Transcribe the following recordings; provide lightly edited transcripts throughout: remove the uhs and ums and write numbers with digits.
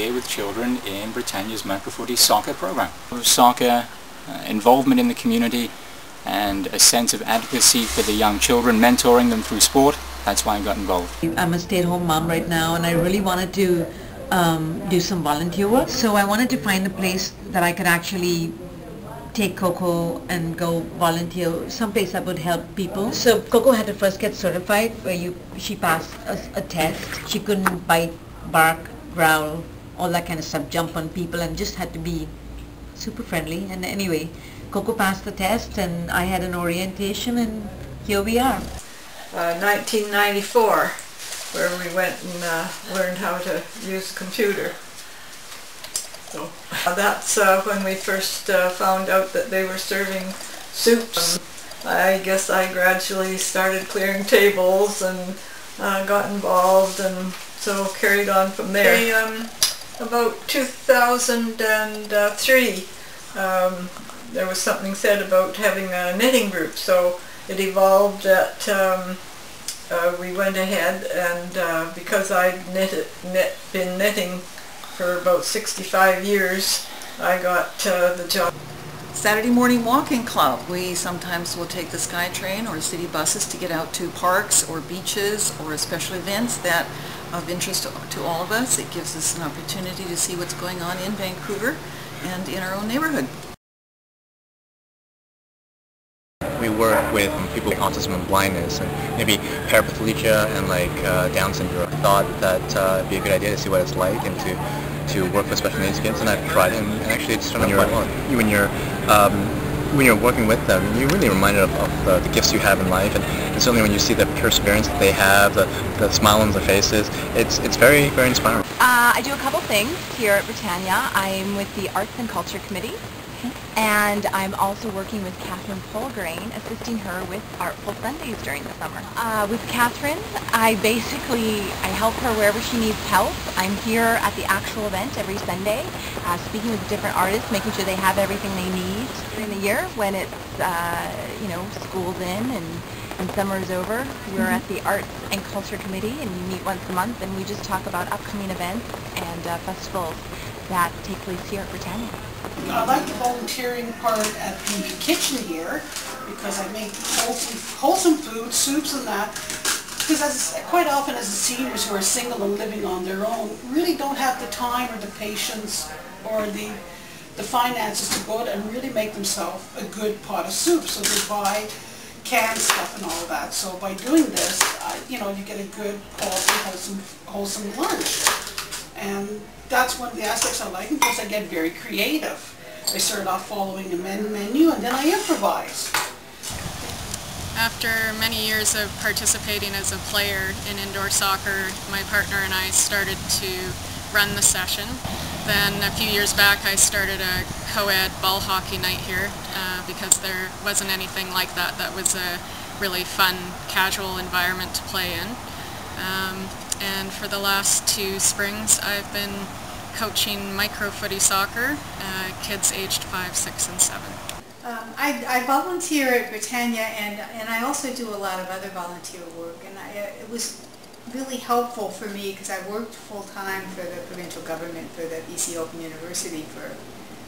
day with children in Britannia's micro-footy soccer program. Soccer, involvement in the community, and a sense of advocacy for the young children, mentoring them through sport. That's why I got involved. I'm a stay-at-home mom right now, and I really wanted to do some volunteer work. So I wanted to find a place that I could actually take Coco and go volunteer, someplace that would help people. So Coco had to first get certified, where she passed a test. She couldn't bite, bark, growl, all that kind of stuff, jump on people, and just had to be super friendly. And anyway, Coco passed the test, and I had an orientation, and here we are. 1994, where we went and learned how to use a computer. So that's when we first found out that they were serving soups. I guess I gradually started clearing tables and got involved, and so carried on from there. About 2003, there was something said about having a knitting group, so it evolved that we went ahead, and because I'd been knitting for about 65 years, I got the job. Saturday morning walking club. We sometimes will take the SkyTrain or city buses to get out to parks or beaches or special events that of interest to all of us. It gives us an opportunity to see what's going on in Vancouver and in our own neighborhood. We work with people with autism and blindness, and maybe paraplegia and Down syndrome. I thought that it'd be a good idea to see what it's like and to work with special needs kids, and I've tried it, and actually it's turned out quite well. When you're working with them, you're really reminded of the gifts you have in life, and certainly when you see the perseverance that they have, the smile on their faces, it's very, very inspiring. I do a couple things here at Britannia. I'm with the Arts and Culture Committee, and I'm also working with Catherine Polgrain, assisting her with Artful Sundays during the summer. With Catherine, I help her wherever she needs help. I'm here at the actual event every Sunday, speaking with different artists, making sure they have everything they need during the year when it's, school's in and summer is over. We're at the Arts and Culture Committee, and we meet once a month, and we just talk about upcoming events and festivals that take place here at Britannia. I like the volunteering part at the kitchen here because I make wholesome food, soups and that, because quite often as the seniors who are single and living on their own really don't have the time or the patience or the finances to go out and really make themselves a good pot of soup, so they buy canned stuff and all that. So by doing this, you get a good quality, wholesome lunch. And that's one of the aspects I like, and plus I get very creative. I start off following a menu, and then I improvise. After many years of participating as a player in indoor soccer, my partner and I started to run the session. Then a few years back I started a co-ed ball hockey night here because there wasn't anything like that was a really fun, casual environment to play in. And for the last 2 springs I've been coaching micro-footy soccer, kids aged 5, 6, and 7. I volunteer at Britannia, and I also do a lot of other volunteer work, and it was really helpful for me because I worked full-time for the provincial government for the BC Open University for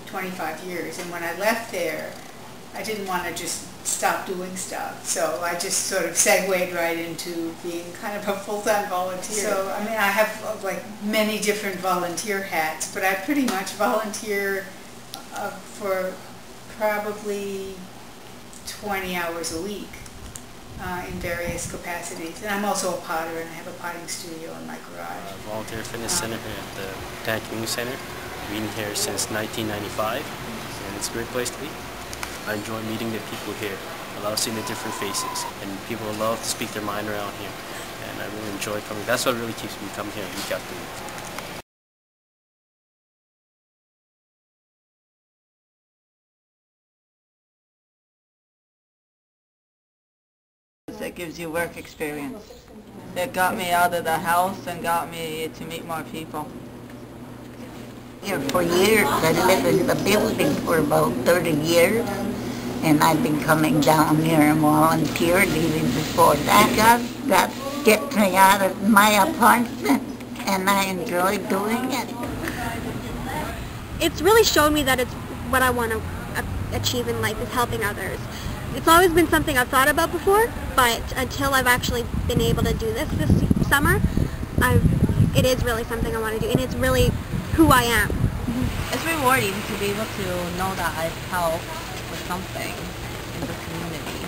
25 years, and when I left there I didn't want to just stop doing stuff, so I just sort of segued right into being kind of a full-time volunteer. So I mean, I have many different volunteer hats, but I pretty much volunteer for probably 20 hours a week in various capacities. And I'm also a potter, and I have a potting studio in my garage. Volunteer Fitness Center here at the Britannia Community Centre. Been here since 1995, and it's a great place to be. I enjoy meeting the people here. I love seeing the different faces, and people love to speak their mind around here, and I really enjoy coming. That's what really keeps me coming here week after week. That gives you work experience. That got me out of the house and got me to meet more people. Here for years. I lived in the building for about 30 years, and I've been coming down here and volunteered even before that. That gets me out of my apartment, and I enjoy doing it. it's really shown me that it's what I want to achieve in life, is helping others. It's always been something I've thought about before, but until I've actually been able to do this summer, it is really something I want to do, and it's really who I am. It's rewarding to be able to know that I've helped with something in the community.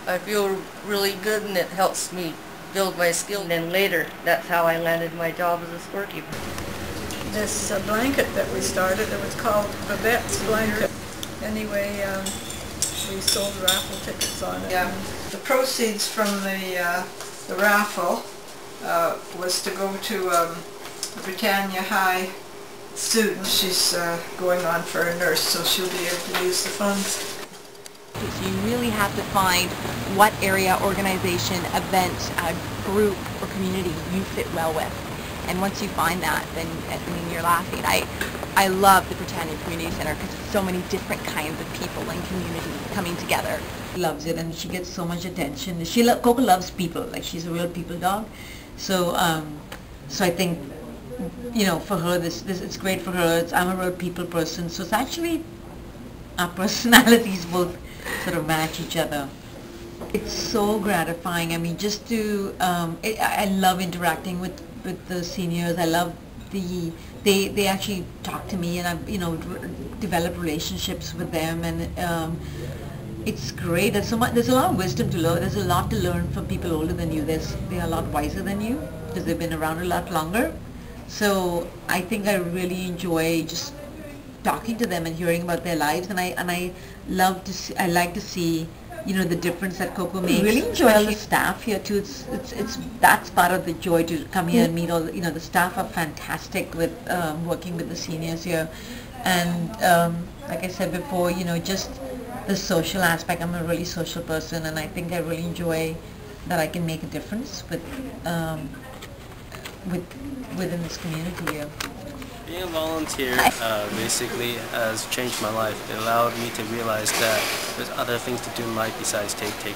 I feel really good, and it helps me build my skill. And then later, that's how I landed my job as a scorekeeper. This blanket that we started, it was called Babette's Blanket. Anyway, we sold raffle tickets on it. Yeah. The proceeds from the raffle was to go to a Britannia High student. She's going on for a nurse, so she'll be able to use the funds. So you really have to find what area, organization, event, group, or community you fit well with. And once you find that, then, I mean, you're laughing. I love the Britannia Community Centre because it's so many different kinds of people and community coming together. She loves it, and she gets so much attention. Coco loves people, like she's a real people dog. So, so I think, you know, for her, this it's great for her. I'm a real people person, so it's actually our personalities both sort of match each other. It's so gratifying. I mean, just to I love interacting with the seniors. I love they actually talk to me, and I've, you know, developed relationships with them, and it's great. There's a lot of wisdom to learn. There's a lot to learn from people older than you. They're a lot wiser than you because they've been around a lot longer. So I think I really enjoy just talking to them and hearing about their lives, and I love to see, I like to see, you know, the difference that Coco makes. I really enjoy the staff here too. That's part of the joy, to come here and meet all the, you know, the staff are fantastic with working with the seniors here, and like I said before, you know, just the social aspect. I'm a really social person, and I think I really enjoy that I can make a difference within this community here. Being a volunteer basically has changed my life. It allowed me to realize that there's other things to do in life besides take, to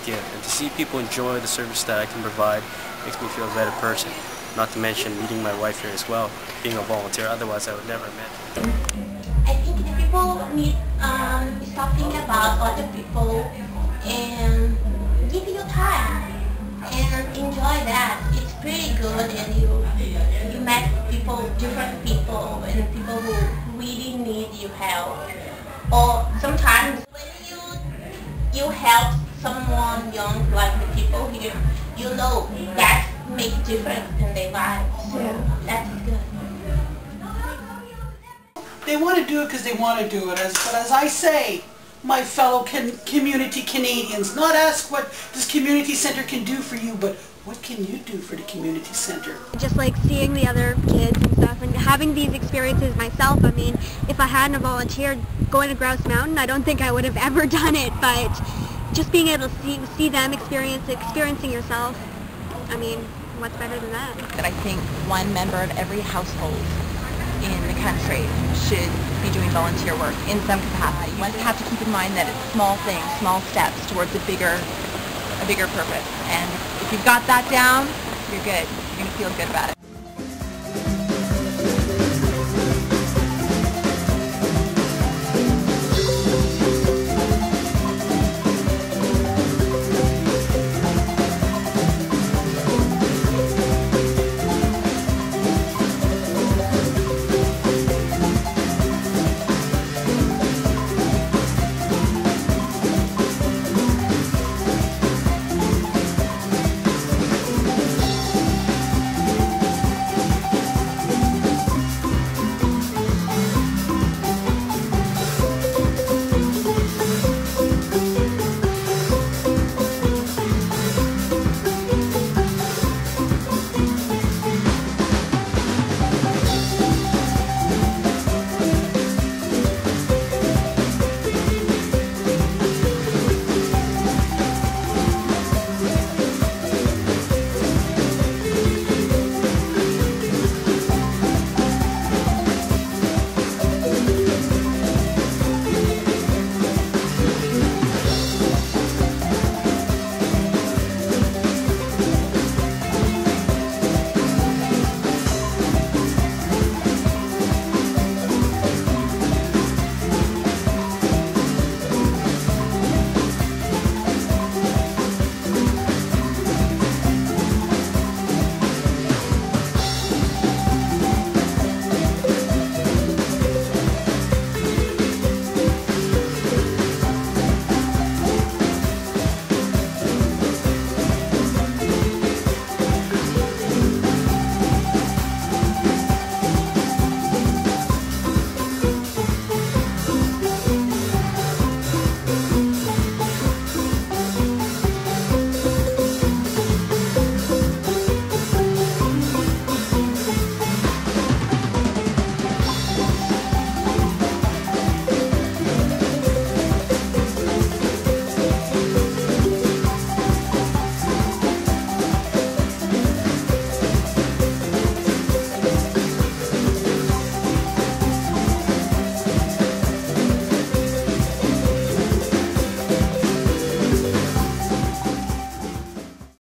give. And to see people enjoy the service that I can provide makes me feel a better person. Not to mention meeting my wife here as well, being a volunteer, otherwise I would never have met her. I think the people need stop thinking about other people and give your time and enjoy that. It's pretty good, and you met people, different people, and people who really need your help. Or sometimes when you help someone young, like the people here, you know that makes a difference in their lives. So that's good. They want to do it because they want to do it. But as I say, my fellow community Canadians, not ask what this community centre can do for you, but what can you do for the community centre? Just like seeing the other kids and stuff, and having these experiences myself. I mean, if I hadn't volunteered going to Grouse Mountain, I don't think I would have ever done it, but just being able to see them experiencing yourself, I mean, what's better than that? That I think one member of every household in the country should be doing volunteer work in some capacity. You have to keep in mind that it's small things, small steps towards a bigger purpose. And if you've got that down, you're good. You're going to feel good about it.